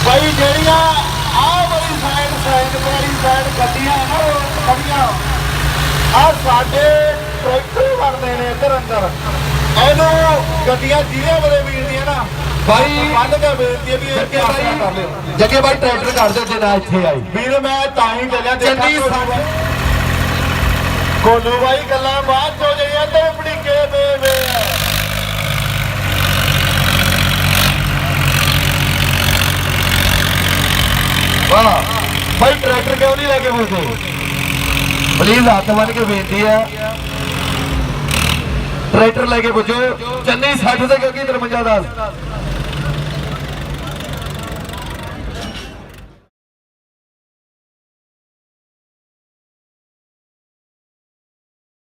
भाई ਜਿਹੜੀਆਂ ਆਹ ਵਾਲੀ ਸਾਈਡ ਵਾਲੀ ਸਾਈਡ ਗੱਡੀਆਂ ਨਾ ਖੜੀਆਂ ਆ ਸਾਡੇ ਟਰੈਕਟਰ ਵੜਦੇ ਨੇ ਇੱਧਰ ਅੰਦਰ ਇਹਨੂੰ ਗੱਡੀਆਂ ਜਿਹਦੇ ਵਾਲੇ ਵੀਰਦੀਆਂ ਨਾ भाई ਬੰਦ ਕੇ ਬੇਨਤੀ ਵੀ ਇਹ ਕੀ ਕਰ ਲਿਓ जगे भाई ट्रैक्टर कर दो जे ना इत्थे आई ਵੀਰ ਮੈਂ ਤਾਂ ਹੀ ਚੱਲਿਆ ਚੰਨੀ ਕੋਲੂ ਬਾਈ ਗੱਲਾਂ ਬਾਅਦ ਚੋ ਜਿਹੜੀਆਂ ਤੇ ਪੜੀਕੇ ਵੇ वाह भाई ट्रैक्टर क्यों नहीं लेके बोलते प्लीज हाथ बन के बेनती है ट्रैक्टर लेके पुजो चन्नी 60 से क्योंकि 53 10